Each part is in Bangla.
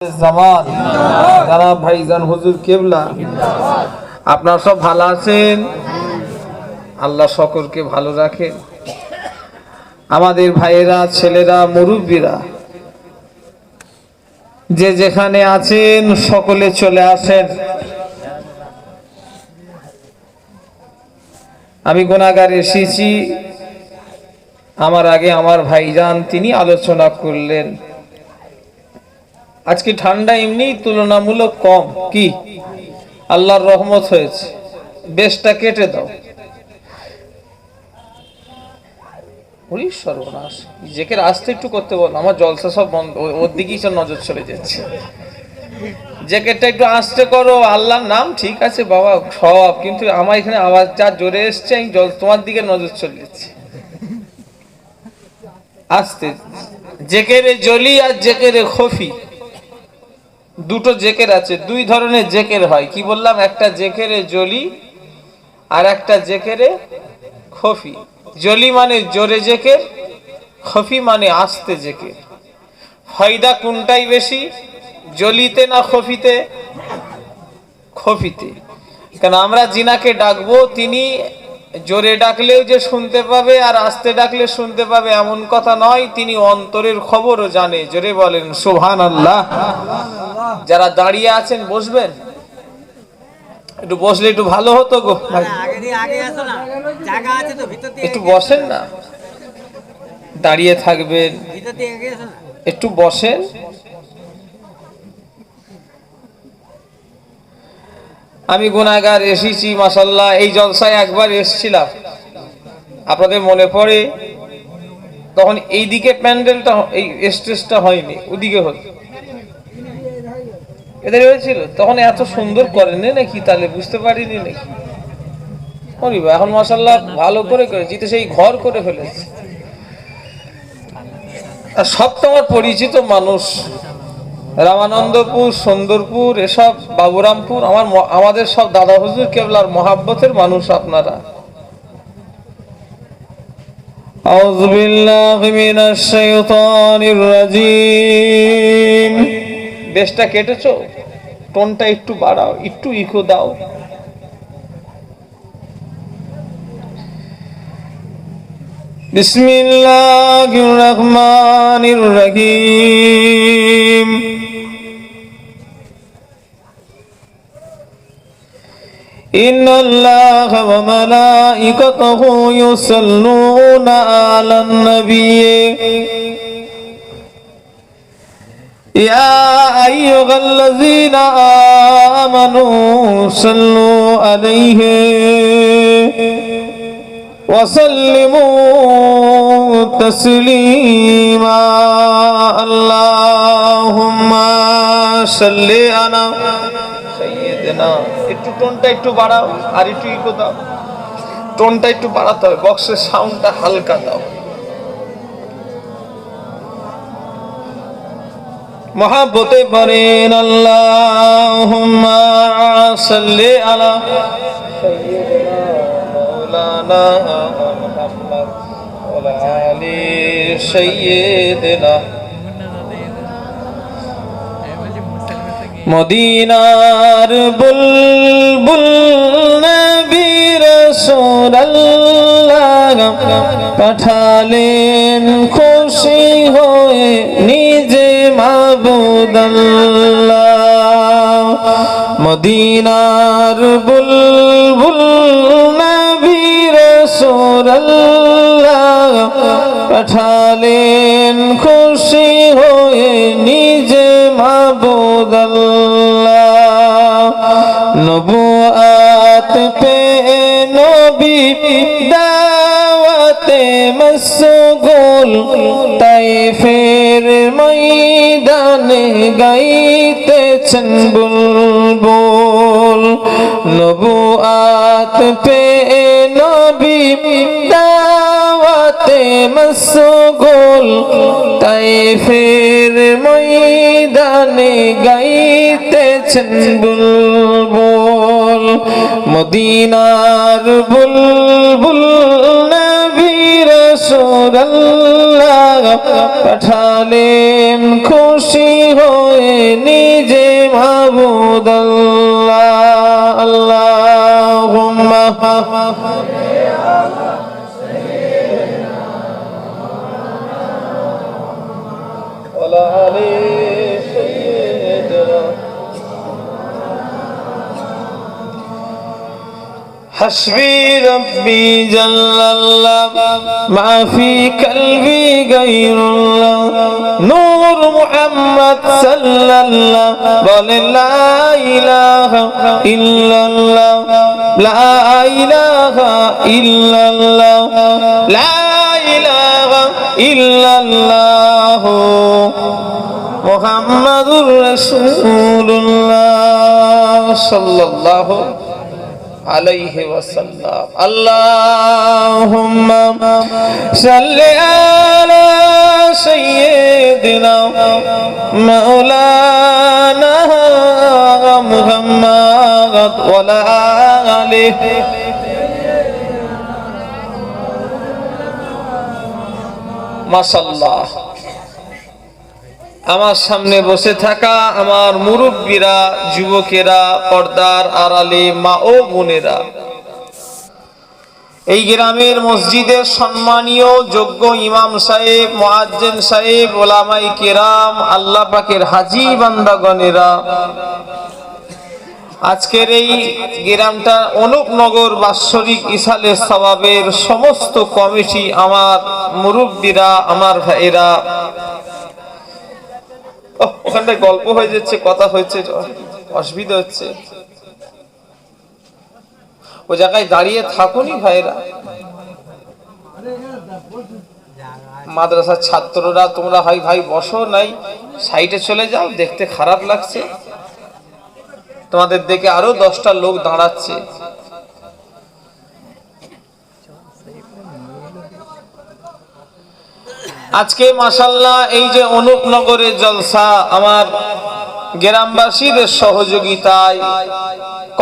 জামান জানাব ভাইজান হুজুর কেবলা, আপনারা সব ভালো আছেন? আল্লাহ সকলকে ভালো রাখেন। আমাদের ভাইয়েরা, ছেলেরা, মুরব্বীরা যে যেখানে আছেন সকলে চলে আসেন। আমি গুনাহগার এসেছি, আমার আগে আমার ভাইজান তিনি আলোচনা করলেন। আজকে ঠান্ডা এমনি তুলনামূলক কম, কি আল্লাহর রহমত হয়েছে। বেশটা কেটে দাও। ওই সর্বনাশ, জেকের আসতে একটু করতে বল, আমার জলসা সব বন্ধ, ওর দিকেই সব নজর চলে যাচ্ছে। জ্যাকেটটা একটু আস্তে করো। আল্লাহর নাম ঠিক আছে বাবা সব, কিন্তু আমার এখানে আওয়াজ যা জোরে এসছে, আমি তোমার দিকে নজর চলে যাচ্ছে। আস্তে। জেকেরে জলি আর জেকেরে খফি, দুটো জেকের আছে। দুই ধরনের জেকের হয়, কি বললাম? একটা জেকেরে জলি আর একটা জেকেরে খফি। জলি মানে জোরে জেকের, খফি মানে আস্তে জেকের। ফায়দা কোনটাই বেশি, জলিতে না খফিতে? খফিতে। কেন আমরা জিনাকে ডাকবো, তিনি জোরে ডাকলেও যে শুনতে পাবে আর আস্তে ডাকলে শুনতে পাবে এমন কথা নয়, তিনি অন্তরের খবরও জানে। জোরে বলেন সুবহানাল্লাহ। যারা দাঁড়িয়ে আছেন বসবেন, একটু বসলে একটু ভালো হতো গো। একটু বসেন না, দাঁড়িয়ে থাকবেন, একটু বসেন। আমি গুনাহগার এসেছি মাশাআল্লাহ। এই জলসায় একবার এসেছিলাম, আপনাদের মনে পড়ে? তখন এইদিকে প্যান্ডেলটা, এই স্টেজটা হয়নি, ওদিকে হতো, এদের হয়েছিল। তখন এত সুন্দর করেনি নাকি, তাহলে বুঝতে পারিনি নাকি? এখন মাশাআল্লাহ ভালো করে করেছি, তো সেই ঘর করে ফেলেছে। আর সব তো আমার পরিচিত মানুষ, রামানন্দপুর, সুন্দরপুর, এসব বাবুরামপুর, আমাদের সব দাদা হুজুর কেবলার মহাব্বতের মানুষ আপনারা। আউযু বিল্লাহি মিনাশ শাইতানির রাজিম। বেশটা কেটেছো? টোনটা একটু বাড়াও, একটু ইকো দাও। বিসমিল্লাহির রহমানির রহিম। ইন্নাল্লাহা ওয়া মালাইকাতাহু ইউসাল্লুনা আলান নাবিয়্যি ইয়া আইয়ুহাল্লাযীনা আমানু সাল্লু আলাইহি ওয়া সাল্লিমু তাসলিমা। আল্লাহুম্মা সাল্লি আলা সাইয়্যিদিনা। একটু টোনটা একটু বাড়াও, আর একটু ইকো দাও। টোনটা একটু বাড়াতে হবে, বক্সের সাউন্ডটা হালকা দাও। মহাব্বতে পড়েন আল্লাহুম্মা সাল্লি আলা সাইয়্যিদিনা মাওলানা মুহাম্মদ ওয়া আলি সাইয়্যিদিনা। মদিনার বুলবুল নবী রাসূলুল্লাহ পাঠালেন খুশি হয়ে নিজে মাবুদ আল্লাহ। মদিনার বুলবুল নবী রাসূলুল্লাহ পাঠালেন খুশি হয়ে নিজে মাবুদ আল্লাহ। নবুয়াত পে নবী দাওয়াতে মশগুল, তাইফের ময়দানে গাইতেছেন বুলবুল। নবুয়াত পে নবী দাওয়াতে মশগুল, তাইফের ময়দানে গাইতেছেন বুলবুল। মদিনার বুলবুল নবী রাসূলুল্লাহ পাঠালেন খুশি খুশি হয়ে নিজে মাবুদ আল্লাহ আল্লাহুম্মা ওয়ালা আলি সাইয়্যিদিনা হাসবি রব্বি জাল্লাল্লাহ মা ফি কলবি গায়রুল্লাহ নূর মুহাম্মদ সাল্লাল্লাহ বলে লা ইলাহা ইল্লাল্লাহ লা ইলাহা ইল্লাল্লাহ লা ইলাহা ইল্লাল্লাহ মুহাম্মাদুর রাসূলুল্লাহ সাল্লাল্লাহু আলাইহি ওয়াসাল্লাম আল্লাহুম্মা সাল্লি আলা সাইয়্যিদিনা মাওলানা মুহাম্মাদ ওয়া আলা আলিহি মাশাআল্লাহ। আমার সামনে বসে থাকা আমার মুরব্বীরা, যুবকেরা, পর্দার আড়ালে মা ও বোনেরা, এই গ্রামের মসজিদের সম্মানীয় যোগ্য ইমাম সাহেব, মুয়াজ্জিন সাহেব, ওলামায়ে কেরাম, আল্লাহ পাকের হাজী বান্দাগণেরা, আজকের এই গ্রামটা অনুপনগর বাৎসরিক ইসালে সওয়াবের সমস্ত কমিটি, আমার মুরব্বীরা, আমার ভাইয়েরা, ওখানটায় গল্প হয়ে যাচ্ছে, কথা হচ্ছে, অসুবিধা হচ্ছে, ও জায়গায় দাঁড়িয়ে থাকুনি ভাইরা। মাদ্রাসার ছাত্ররা তোমরা হয় ভাই বসো, নাই সাইডে চলে যাও, দেখতে খারাপ লাগছে, তোমাদের দেখে আরো 10টা লোক দাঁড়াচ্ছে। আজকে মাশাআল্লাহ এই যে অনুপনগরের জলসা আমার গ্রামবাসীদের সহযোগিতায়,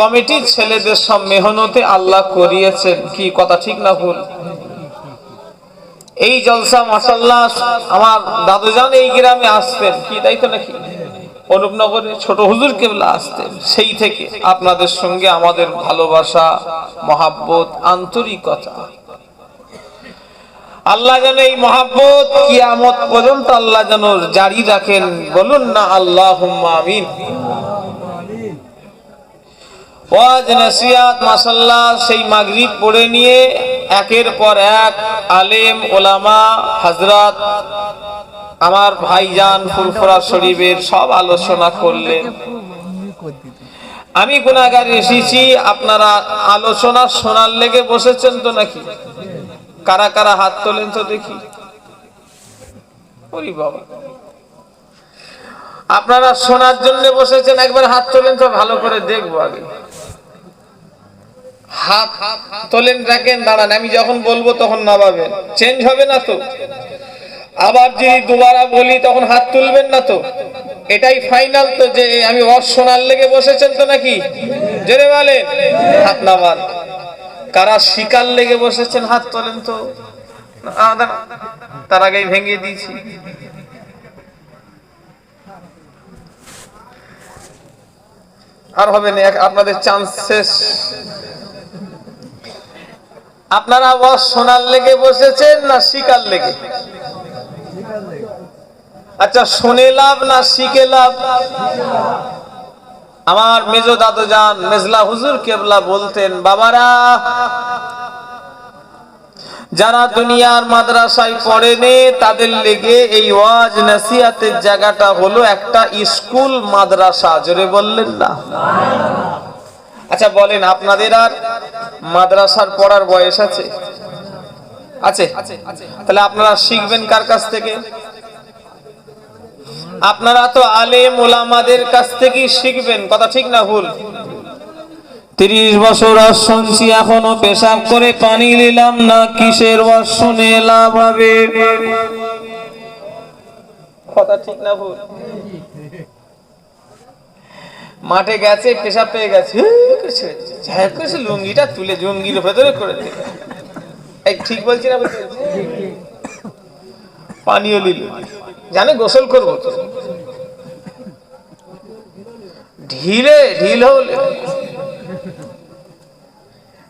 কমিটির ছেলেদের সব মেহনতে আল্লাহ করিয়েছেন, কি কথা ঠিক না ভুল? এই জলসা মাশাআল্লাহ আমার দাদুজান এই গ্রামে আসতেন, কি তাই তো নাকি? অনুপনগরে ছোট হুজুর কেবলা আসতেন, সেই থেকে আপনাদের সঙ্গে আমাদের ভালোবাসা, মহাব্বত, আন্তরিকতা। আল্লাহ যেন এই মহাব্বত কিয়ামত পর্যন্ত আল্লাহ যেন জারি রাখেন, বলুন না আল্লাহুম্মা আমিন। ওয়াজ নসিহত মাশাআল্লাহ সেই মাগরিব পড়ে নিয়ে একের পর এক আলেম ওলামা হযরত আমার ভাইজান ফুরফুরা শরীফের সব আলোচনা করলেন। আমি গুনাহগার এসেছি, আপনারা আলোচনা শোনার লেগে বসেছেন তো নাকি? কারা কারা হাত তোলেন তো দেখি। ওরে বাবা, আপনারা শোনার জন্য বসেছেন, একবার হাত তোলেন তো ভালো করে দেখবো। আগে হাত তোলেন, রাখেন, দাঁড়ান, আমি যখন বলবো তখন নামাবেন, চেঞ্জ হবে না তো? আবার যদি দুবারা বলি তখন হাত তুলবেন না তো? এটাই ফাইনাল তো, যে আমি ওয়াজ শোনার লেগে বসেছেন তো নাকি? জোরে বলেন, হাত নামান। কারা শিকার লেগে বসেছেন হাত তোলেন তো? তার আগেই ভেঙে দিয়েছি। আর হবে না, আপনাদের চান্স শেষ। আপনারা ওয়াজ শোনার লেগে বসেছেন না শিকার লেগে? আচ্ছা, শুনে লাভ না শিখে লাভ? আমার মেজো দাদু জান মেজলা হুজুর কেবলা বলতেন, বাবারা যারা দুনিয়ার মাদ্রাসায় পড়েনি তাদের লেগে এই ওয়াজ নসিহতের জায়গাটা হলো একটা স্কুল মাদ্রাসা। জোরে বললেন না? আচ্ছা বলেন, আপনাদের আর মাদ্রাসার পড়ার বয়স আছে? আছে? তাহলে আপনারা শিখবেন কার কাছ থেকে? আপনারা তো আলেম ওলামাদের কাছ থেকেই শিখবেন, কথা ঠিক না ভুল? 30 বছর আর শুনছি, এখনো পেশাব করে পানি নিলাম না, কিসের ওয়াজ শুনে লাভ হবে? কথা ঠিক না ভুল? মাঠে গেছে, পেশাব পেয়ে গেছে, লুঙ্গিটা তুলে জঙ্গির ভেতরে করে দিল। ঠিক বলছি না? পানিও নিল, জানে গোসল করবো তো, ঢিলে ঢিল হলে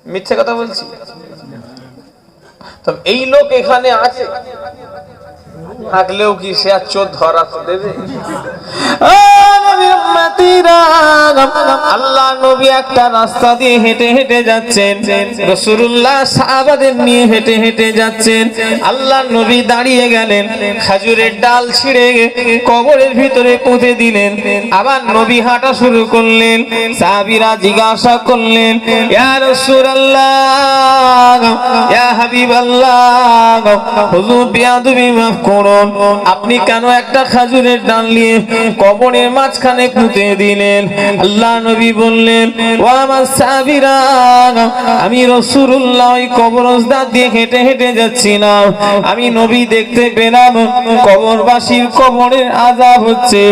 মিথ্যে কথা বলছি? তো এই লোক এখানে আছে, থাকলেও কি সে আর চোর ধরা দেবে? আল্লাহ নবী একটা রাস্তা দিয়ে হেঁটে হেঁটে যাচ্ছেন, রাসূলুল্লাহ সাহাবাদের নিয়ে হেঁটে হেঁটে যাচ্ছেন। আল্লাহ নবী দাঁড়িয়ে গেলেন, খেজুরের ডাল ছিঁড়ে কবরের ভিতরে পুঁতে দিলেন। আবার নবী হাঁটা শুরু করলেন। সাহাবীরা জিজ্ঞাসা করলেন, ইয়া রাসূলুল্লাহ, ইয়া হাবিবাল্লাহ, হুজুর বেয়াদবি মাফ করুন, আপনি কেন একটা খেজুরের ডাল নিয়ে কবরের মাঝখানে পুঁতে দিলেন? আল্লাহ নবী বললেন, ও আমার সাহাবীরা, আমি রাসূলুল্লাহ ওই কবরস্থান দিয়ে হেঁটে হেঁটে যাচ্ছিলাম, আমি নবী দেখতে পেলাম কবরবাসীর কবরের আযাব হচ্ছে,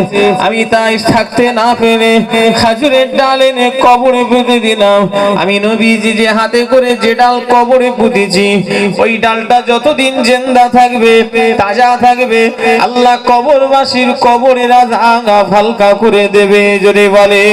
আমি তাই থাকতে না পেরে খেজুরের ডাল এনে কবরে পুঁতে দিলাম। আমি নবীজি যে হাতে করে যে ডাল কবরে পুঁতেছি, ওই ডালটা যতদিন জিন্দা থাকবে, তাজা থাকবে, আল্লাহ কবরবাসীর কবরের আযাব হালকা করে দেবে। জোরে বলে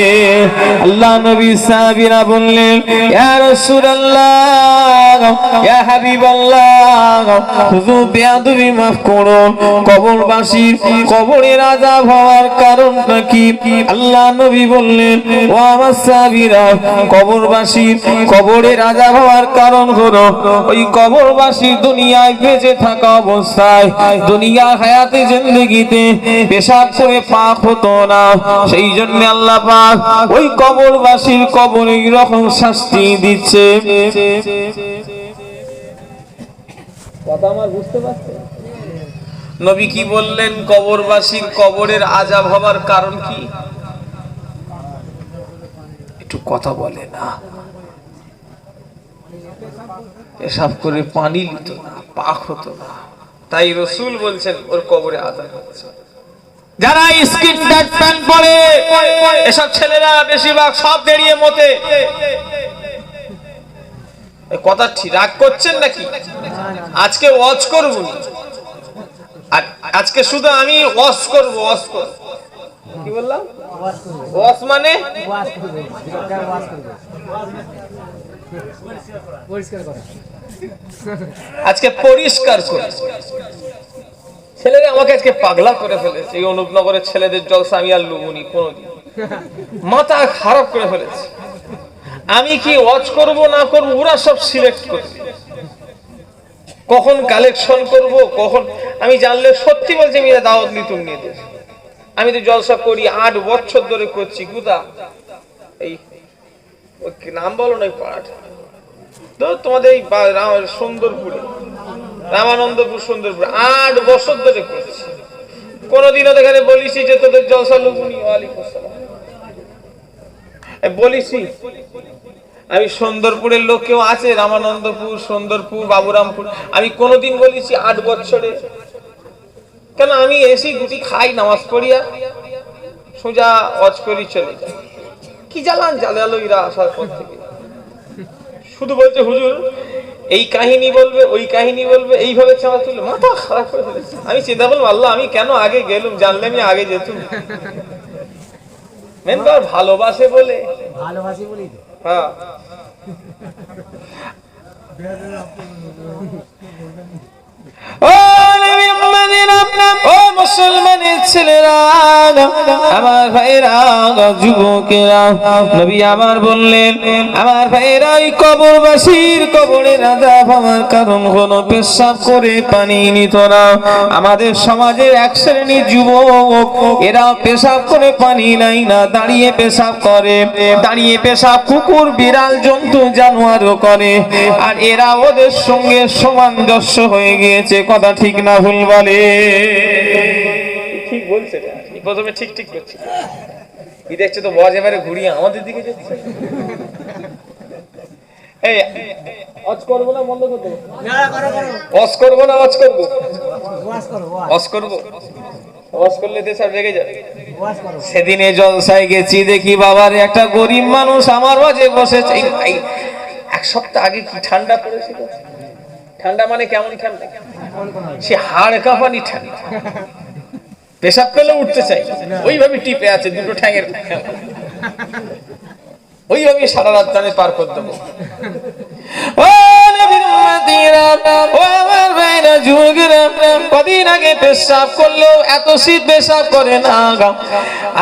আল্লাহ নবী। সাহাবীরা বললেন, ইয়া রাসূলুল্লাহ, ইয়া হাবিবাল্লাহ, হুজুর বেয়াদবি মাফ করুন, কবরবাসীর কবরের আযাব হওয়ার কারণটা কি? আল্লাহ নবী বললেন, ও আমার সাহাবীরা, কবরবাসীর কবরের আযাব হওয়ার কারণ হলো ওই কবরবাসী দুনিয়ায় বেঁচে থাকা অবস্থায়, দুনিয়া হায়াতে জিন্দেগিতে পেশাব করে পাক হতো না, সেই জন্য আল্লাহ পাক ওই কবরবাসীর কবরে এরকম শাস্তি দিচ্ছে। কথা আমার বুঝতে পারছেন? নবী কি বললেন? কবরবাসীর কবরের আযাব হবার কারণ কি? একটু কথা বলে না, পেশাব করে পানি নিত না, পাক হতো না, তাই রাসূল বলছেন ওর কবরে আযাব হচ্ছে। যারা স্কিন টাইট প্যান্ট পরে, এসব ছেলেরা বেশিরভাগ সব দাঁড়িয়ে মতে। কথা ঠিক রাগ করছেন নাকি? আজকে ওয়াজ করব, আজকে শুধু আমি ওয়াজ করব। ওয়াজ করব কি বললাম? ওয়াজ মানে আজকে পরিষ্কার করে। ছেলেরা আমাকে আজকে পাগলা করে ফেলেছে, এই অনুপনগরের ছেলেদের জলসা আমি আর লুবনি কোনোদিন, মাথা খারাপ করে ফেলেছে। আমি কি ওয়াজ করব না করব ওরা সব সিলেক্ট করে, কখন কালেকশন করব, কখন। আমি জানলে সত্যি বলছি আমি দাওয়াত নিতুম নিয়ে দেব। আমি তো জলসা করি 8 বছর ধরে করছি। কোথা এই নাম বলো না, পাড়াটা তো তোমাদের এই সুন্দরপুরে, রামানন্দপুর, সুন্দরপুর 8 বছর ধরে করছি। কোনদিনও এখানে বলিছি যে তোদের জলসা লুবনি? ওয়ালাইকুম আসসালাম। বলিছি আমি সুন্দরপুরের লোক কেউ আছে? রামানন্দপুর, সুন্দরপুর, বাবুরামপুর, আমি কোনদিন বলেছি 8 বছরে? কেন আমি এসি দুটি খাই, নামাজ পড়িয়া সোজা ওয়াজ করি চলে যাই। কি জ্বালান জ্বালালো এরা আসার পর থেকে, শুধু বলছে হুজুর এই কাহিনী বলবে, ওই কাহিনী বলবে, এইভাবে চাওয়া তুলে মাথা খারাপ করে ফেলেছে। আমি চিন্তা করলাম, আল্লাহ আমি কেন আগে গেলুম, জানলে আমি আগে যেতুম। মেম্বার ভালোবাসে বলে, ভালোবাসি বলি তো। হ্যাঁ, ও মুসলমানের ছেলেরা, আমার ভাইরা, যুবকেরা, নবী আমার বললেন, আমার ভাইরা, এই কবরবাসীর কবরের আযাব হওয়ার কারণ হলো পেশাব করে পানি নিত না। আমাদের সমাজের এক শ্রেণীর যুবক, এরা পেশাব করে পানি নাই না, দাঁড়িয়ে পেশাব করে। দাঁড়িয়ে পেশাব কুকুর, বিড়াল, জন্তু, জানোয়ারও করে, আর এরা ওদের সঙ্গে সামঞ্জস্য হয়ে গিয়েছে। কথা ঠিক না ভুল বলে? ঠিক বলছে, প্রথমে ঠিক ঠিক করছি, কি দেখছে তো ওয়াজ এবারে ঘুরিয়ে আমাদের দিকে যাচ্ছে। এই ওয়াজ করব না বন্ধ করে দেব? না, করো করো। ওয়াজ করব না ওয়াজ করব? ওয়াজ করব। ওয়াজ করব, ওয়াজ করলে দেশ আর রেগে যাবে। ওয়াজ করব। সেদিনে জলসায় গেছি, দেখি বাবার একটা গরিব মানুষ আমার ওয়াজে বসেছে। ভাই এক সপ্তাহ আগে কি ঠান্ডা পড়েছিল, ঠান্ডা মানে কেমন ঠান্ডা, সে হাড় কাঁপানি ঠান্ডা, পেশাব পেলে উঠতে চাই, ওইভাবে টিপে আছে দুটো ঠ্যাঙের। ওইভাবে সারা রাত জানে পার করে দেবো। ও নবীর উম্মতিরা, ও আমার ভাইরা যুবকেরা, কদিন আগে পেশাব করলেও এত শীত পেশাব করে না।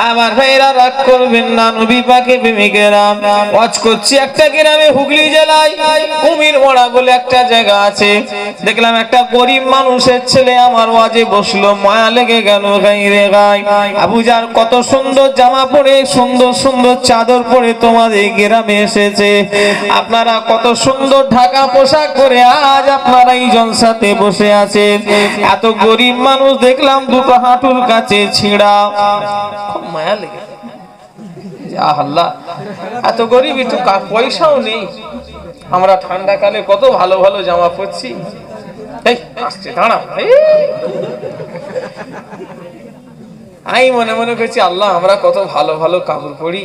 আমার ভাইরা রাগ করবেন না, নবী পাকে প্রেমিকেরা। ওয়াজ করছি একটা গ্রামে, হুগলি জেলায় কুমির মোড়া বলে একটা জায়গা আছে। দেখলাম একটা গরিব মানুষের ছেলে আমার ওয়াজে বসলো, মায়া লেগে গেল। গাইরে গাই আবুজার কত সুন্দর জামা পরে, সুন্দর সুন্দর চাদর পরে তোমাদের গ্রামে এসেছে। আপনারা কত সুন্দর ঢাকা পোশাক পরে আজ আপনারা এই জলসাতে বসে আছেন। এত গরিব মানুষ দেখলাম দুটো হাঁটুর কাছে ছিঁড়া। খুব মায়া লেগে, আল্লাহ এত গরিব, একটু পয়সাও নেই। আমরা ঠান্ডা কালে কত ভালো ভালো জামা পরছি। আমি মনে মনে করছি, আল্লাহ আমরা কত ভালো ভালো কাপড় পরি,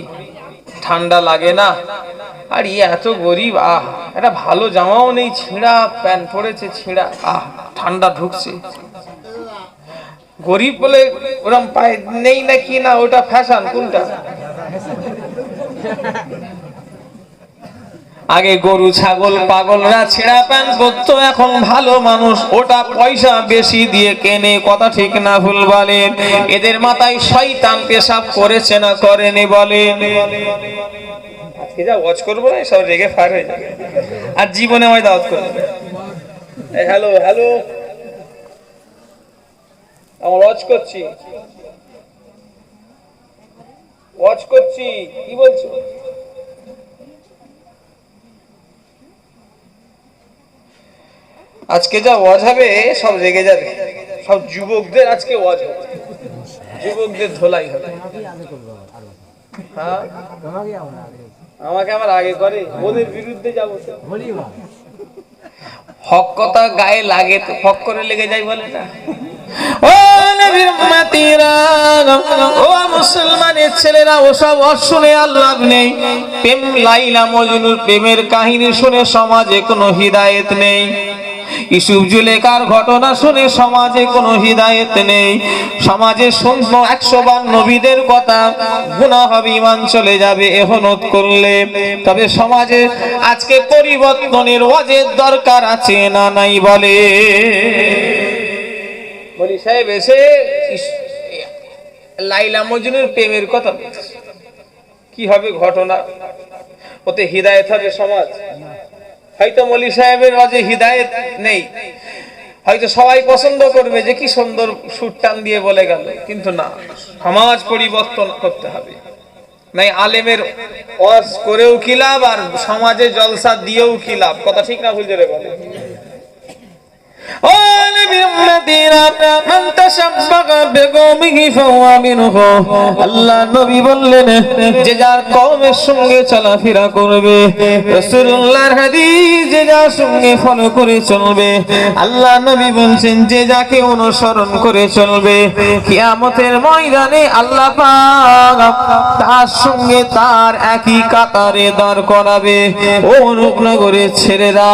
ঠান্ডা লাগে না। আর এত গরিব, একটা ভালো জামাও নেই, ছিঁড়া প্যান্ট পরেছে, ছিঁড়া, ঠান্ডা ঢুকছে। গরিব বলে ওরম পায় নেই নাকি, না ওটা ফ্যাশন? কোনটা? আগে গরু ছাগল পাগলরা ছেঁড়া প্যান্ট পরতো, এখন ভালো মানুষ ওটা পয়সা বেশি দিয়ে কেনে। কথা ঠিক না ভুল বলেন? এদের মাথায় শয়তান পেশাব করেছে না করেনি বলেন? আজকে যা ওয়াজ করবো না, সব রেগে ফায়ার হয়ে যাবে। আর জীবনে আমায় দাওয়াত করবে। হ্যালো হ্যালো, আমার ওয়াজ করছি, ওয়াজ করছি, কি বলছো? আজকে যা ওয়াজ হবে সব রেগে যাবে। সব যুবকদের আজকে ওয়াজ হবে, যুবকদের ধোলাই হবে। হ্যাঁ, আমাকে আমার আগে করে, ওদের বিরুদ্ধে যাবো। হক কথা গায়ে লাগে তো হক করে লেগে যাই বলে না? ও নবীর উম্মতিরা, ও মুসলমানের ছেলেরা, ওসব শুনে আল্লাহ নেই। প্রেম, লাইলা মজনুর প্রেমের কাহিনী শুনে সমাজে কোনো হিদায়েত নেই। ইউসুফ জুলেখার ঘটনা শুনে সমাজে কোনো হিদায়েত নেই। সমাজে শুনবো 100 বার নবীদের কথা, গুনাহ হবে, ঈমান চলে যাবে এহনত করলে। তবে সমাজে আজকে পরিবর্তনের ওয়াজের দরকার আছে না নাই বলে? বলি সাহেব এসে লাইলা মজনুর প্রেমের কথা, কি হবে ঘটনা? ওতে হিদায়েত হবে সমাজ? হয়তো মৌলী সাহেবের ওয়াজে হিদায়েত নেই, হয়তো সবাই পছন্দ করবে যে কি সুন্দর সুর টান দিয়ে বলে গেল, কিন্তু না, সমাজ পরিবর্তন করতে হবে। নাই আলেমের ওয়াজ করেও কি লাভ, আর সমাজে জলসা দিয়েও কি লাভ? কথা ঠিক না ভুল জোরে বলে? আল্লাহ নবী বললেন, যে যার কওমের সঙ্গে চলাফেরা করবে, রাসূলুল্লাহর হাদিস, যে যার সঙ্গে ফলো করে চলবে। আল্লাহ নবী বলছেন, যে যাকে অনুসরণ করে চলবে, কিয়ামতের ময়দানে আল্লাহ পাক তার সঙ্গে তার একই কাতারে দাঁড় করাবে। ও রূপনগরের ছেলেরা,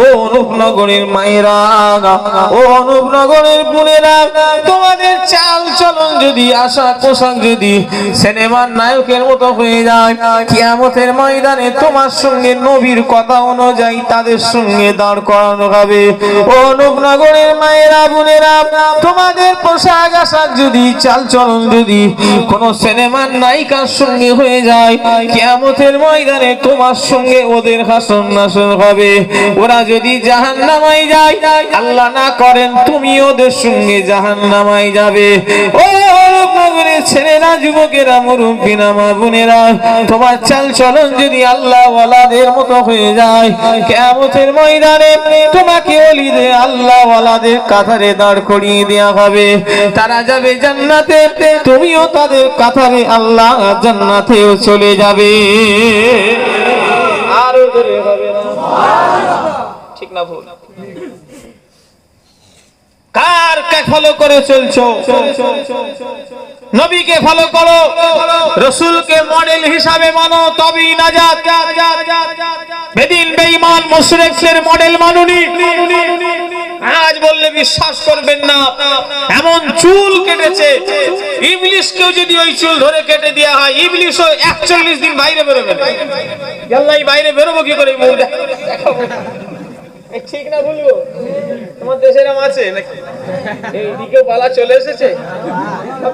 ও রূপনগরের মায়েরা, ও অনুপনগরের বোনেরা, তোমাদের চাল চলন যদি, আশা পোশাক যদি সিনেমার নায়কের মতো হয়ে যায়, কিয়ামতের ময়দানে তোমার সঙ্গে নবীর কথা অনুযায়ী তাদের সঙ্গে দাঁড় করানো হবে। ও অনুপনগরের মায়েরা বোনেরা, তোমাদের পোশাক আশাক যদি, চাল চলন যদি কোন সিনেমার নায়িকার সঙ্গে হয়ে যায়, কিয়ামতের ময়দানে তোমার সঙ্গে ওদের হাসর নাসর হবে। ওরা যদি জাহান্নামায় যায়, আল্লাহ না করেন তুমি ওদের সঙ্গে জাহান্নামায় যাবে। ও নগরের ছেলেরা, যুবকেরা, মুরব্বিরা, মা বোনেরা, তোমার চাল চলন যদি আল্লাহ ওয়ালাদের মতো হয়ে যায়, কিয়ামতের ময়দানে তোমাকে ওলিদের, আল্লাহ ওয়ালাদের কাতারে দাঁড় করিয়ে দেওয়া হবে। তারা যাবে জান্নাতে, তুমিও তাদের কাতারে আল্লাহ জান্নাতেও চলে যাবে। আরো জোরে হবে না? ঠিক না ভুল? কারকে ফলো করে চলছো? নবীকে ফলো করো, রাসূলকে মডেল হিসাবে মানো, তবেই নাজাত। বেদিন বেঈমান মুশরিকদের মডেল মানুনি, আজ বললে বিশ্বাস করবেন না, এমন চুল কেটেছে, ইবলিশকেও যদি ওই চুল ধরে কেটে দেওয়া হয়, ইবলিশও 41 দিন বাইরে বেরোবে না। আল্লাহ, বাইরে বেরোবো কি করে? ঠিক না বলবো? তোমার দেশের আম আছে নাকি? এইদিকে বালা চলে এসেছে,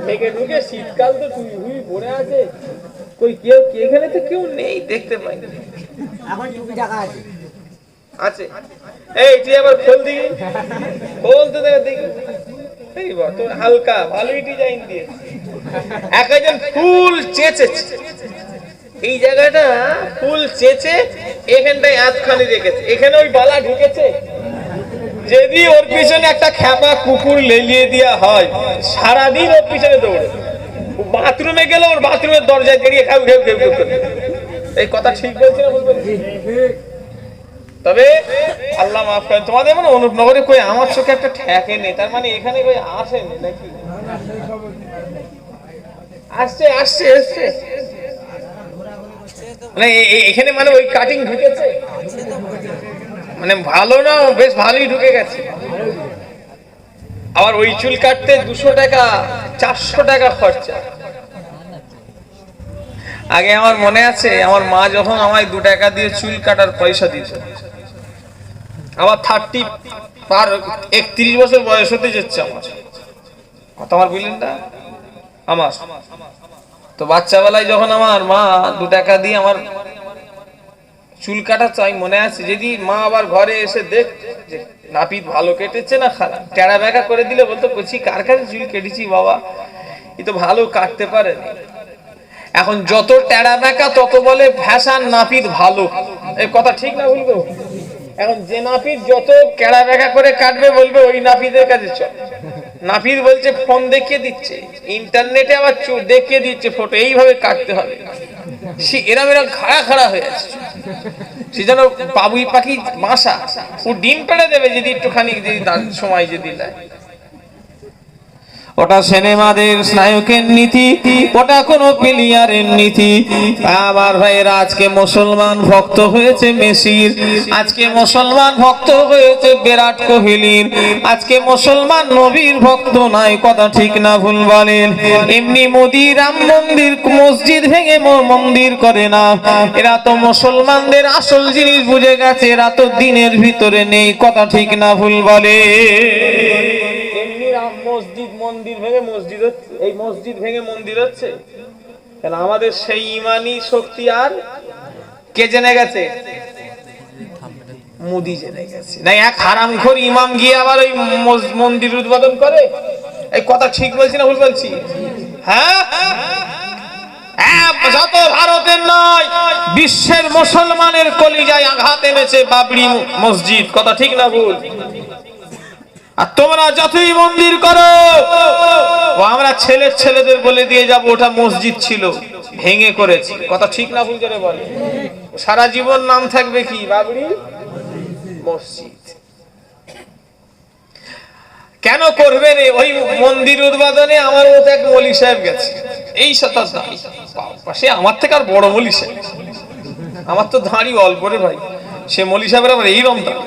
থেকে ঢুকে শীতকাল তো তুই হুই পড়ে আছে, কই কেউ এখানে তো কেউ নেই, দেখতে পাই না। এখন টুপি টাকা আছে আছে, এই তুই আবার খোল দিই, খোল তো দেখি। এই বাবা, তোর হালকা ভালোই ডিজাইন দিয়ে একজন ফুল চেঁচেছে, এই জায়গাটা ফুল চেঁচে এখানটায় এতখানি রেখেছে, এখানে ওই বালা ঢুকেছে। যদি ওর পিছনে একটা খ্যাপা কুকুর লেলিয়ে দেওয়া হয়, সারাদিন ওর পিছনে দৌড়ে। বাথরুমে গেলে ওর বাথরুমের দরজায় দাঁড়িয়ে খাও ঘেউ ঘেউ ঘেউ করে। এই কথা ঠিক বলছি না বলবো? তবে আল্লাহ মাফ করেন, তোমাদের মানে অনুপনগরে কই আমার চোখে একটা ঠেকে নেই, তার মানে এখানে কই আসেনি নাকি? আসছে আসছে আসছে, মানে এখানে মানে ওই কাটিং ঢুকেছে, মানে ভালো না, বেশ ভালোই ঢুকে গেছে। আবার ওই চুল কাটতে 200 টাকা 400 টাকা খরচা। আগে আমার মনে আছে, আমার মা যখন আমায় 2 টাকা দিয়ে চুল কাটার পয়সা দিত, আমার 31 বছর বয়স হতে যাচ্ছে আমার, কথা আমার বুঝলেন না? আমার তো বাচ্চা বেলায় যখন আমার মা 2 টাকা দিয়ে আমার চুল কাটা চাই, মনে আছে, যদি মা আবার ঘরে এসে দেখ যে নাপিত ভালো কেটেছে না খারাপ, টেরা বেঁকা করে দিলে বলতো, কচি কার কাছে চুল কেটেছি বাবা, এ তো ভালো কাটতে পারে। এখন যত টেরা বেঁকা তত বলে ফ্যাশন, নাপিত ভালো। এই কথা ঠিক না বলবো? এখন যে নাপিত যত টেরা বেঁকা করে কাটবে বলবে ওই নাপিতের কাছে চল। নাপিত বলছে ফোন দেখিয়ে দিচ্ছে, ইন্টারনেটে আবার চুল দেখিয়ে দিচ্ছে ফটো, এইভাবে কাটতে হবে। এরম এরম খাড়া খাড়া হয়ে আছে, সে যেন বাবুই পাখি বাসা, ও ডিম পেড়ে দেবে যদি একটুখানি যদি সময় যদি দেয়। ওটা সিনেমাদের নায়কের নীতি, ওটা কোন প্লেয়ারের নীতি। আমার ভাইয়েরা, আজকে মুসলমান ভক্ত হয়েছে মেসির, আজকে মুসলমান ভক্ত হয়েছে বিরাট কোহলির, আজকে মুসলমান নবীর ভক্ত নাই, কথা ঠিক না ভুল বলেন? এমনি মোদি রাম মন্দির মসজিদ ভেঙে মন্দির করে না, এরা তো মুসলমানদের আসল জিনিস বুঝে গেছে, এরা তো দিনের ভিতরে নেই, কথা ঠিক না ভুল বলে? মসজিদ মন্দির ভেঙে মসজিদ হচ্ছে, এই মসজিদ ভেঙে মন্দির হচ্ছে কেন? আমাদের সেই ইমানি শক্তি আর কে জেনে গেছে? মোদি জেনে গেছে। না এক হারামখোর ইমাম গিয়ে আবার ওই মন্দির উদ্বোধন করে, এই কথা ঠিক বলছি না ভুল বলছি? হ্যাঁ, যত ভারতের নয় বিশ্বের মুসলমানের কলিজায় আঘাত এনেছে বাবরি মসজিদ, কথা ঠিক না ভুল? আর তোমরা যতই মন্দির করো, আমরা ছেলেদের বলে দিয়ে যাব ওটা মসজিদ ছিল, ভেঙে করেছি, কথা ঠিক না ভুল করে বলে? সারা জীবন নাম থাকবে কি? বাবরি মসজিদ। কেন করবে রে? ওই মন্দির উদ্বোধনে আমার মতো এক মৌলী সাহেব গেছে, এই পাশে আমার থেকে আর বড় মৌলী সাহেব, আমার তো দাঁড়ি অল্প রে ভাই, সে মৌলী সাহেবের আবার এই রমদান,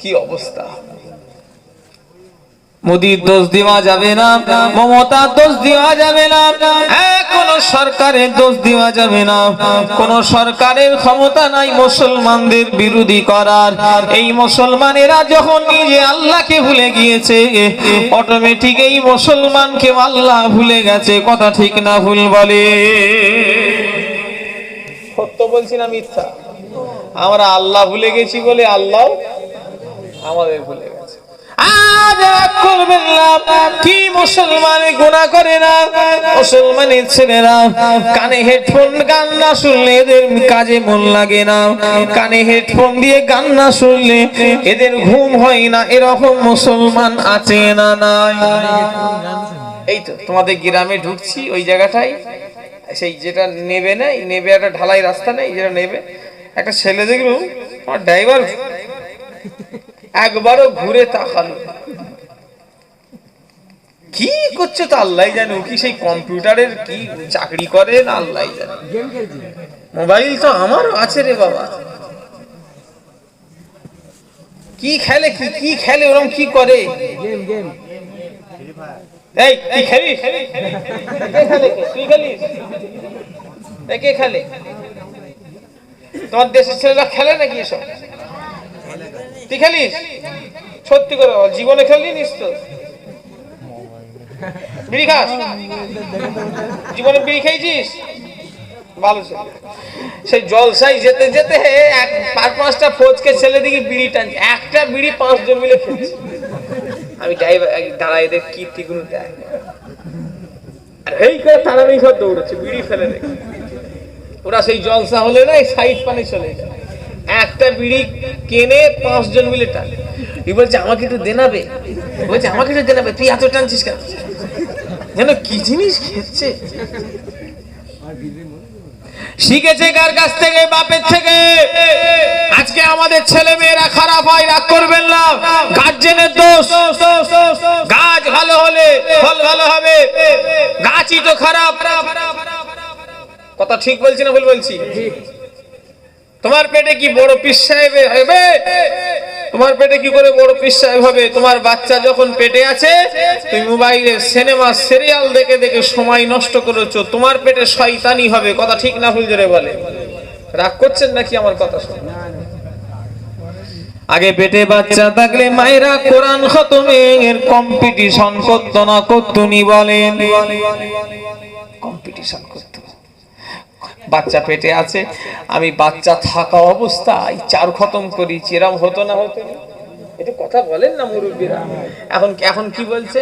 কি অবস্থা! মোদির দোষ দেওয়া যাবে না, মমতার দোষ দেওয়া যাবে না, কোন সরকারের দোষ দেওয়া যাবে না, কোন সরকারের ক্ষমতা নাই মুসলমানদের বিরোধী করার। এই মুসলমানেরা যখন নিজে আল্লাহকে ভুলে গিয়েছে, অটোমেটিক এই মুসলমানকে আল্লাহ ভুলে গেছে, কথা ঠিক না ভুল বলে? সত্য বলছি না মিথ্যা? আমরা আল্লাহ ভুলে গেছি বলে আল্লাহ আমাদের ভুলে গেছে। আজ করবেন না কি? মুসলমানের গুনাহ করে না, মুসলমানের ছেলেরা কানে হেডফোন গান না শুনলে এদের কাজে মন লাগে না, কানে হেডফোন দিয়ে গান না শুনলে এদের ঘুম হয় না, এরকম মুসলমান আছে না নাই? এই তো তোমাদের গ্রামে ঢুকছি, ওই জায়গাটাই সেই যেটা নেবে না, নেবে একটা ঢালাই রাস্তা নেই, যেটা নেবে একটা ছেলে দেখলো, আমার ড্রাইভার একবারও ঘুরে তাকালো, কি করছে তো আল্লাহ জানে, ও কি সেই কম্পিউটারের কি চাকরি করে না আল্লাহ জানে, মোবাইল তো আমারও আছে রে বাবা, কি খেলে, কি খেলে, ওরকম কি করে? এই তুই খেলিস? কে খেলে? তুই খেলিস? কে খেলে? তোমার দেশের ছেলেরা খেলে নাকি এসব? তুই খেলিস? সত্যি করে বল, জীবনে খেলিস তো? বিড়ি খাস? জীবনে বিড়ি খেয়েছিস? ভালো ছেলে। সেই জলসায় যেতে যেতে পাঁচ পাঁচটা ফোচকে ছেলে দিকে বিড়ি টানছে, একটা বিড়ি 5 জন মিলে খেয়েছে। আমি দাঁড়াই, এদের কীর্তিগুলো দেয়, এই করে তাড়াতাড়ি ঘর দৌড়চ্ছে বিড়ি ফেলে রেখে। ওরা সেই জলসা হলে না সাইড পানে চলে যায়, একটা বিড়ি কেনে 5 জন মিলে টানে। তুই বলছে আমাকে একটু দেনাবে, বলছে আমাকে একটু দেনাবে, তুই এত টানছিস কেন? যেন কি জিনিস খেচ্ছে। শিখেছে কার কাছ থেকে? বাপের থেকে। আজকে আমাদের ছেলে মেয়েরা খারাপ হয়, রাগ করবেন না, গার্জেনের দোষ। গাছ ভালো হলে ফল ভালো হবে, গাছই তো খারাপ। কথা ঠিক বলছি না ভুল বলছি? তোমার পেটে কি বড় পীর সাহেব হবে? তোমার পেটে কি করে বড় পীর সাহেব হবে? তোমার বাচ্চা যখন পেটে আছে, তুমি মোবাইলে সিনেমা সিরিয়াল দেখে দেখে সময় নষ্ট করেছো, তোমার পেটে শয়তানি হবে। কথা ঠিক না ভুল জোরে বলে? রাগ করছেন নাকি আমার কথা শুনে? আগে পেটে বাচ্চা থাকলে মায়েরা কোরআন খতমের কম্পিটিশন করতো না, করতো নি বলেন? কম্পিটিশন করতো। বাচ্চা পেটে আছে, আমি বাচ্চা থাকা অবস্থায় 4 খতম করেছি, এরকম হতো না? হতো না? একটু কথা বলেন না মুরব্বীরা। এখন কি বলছে,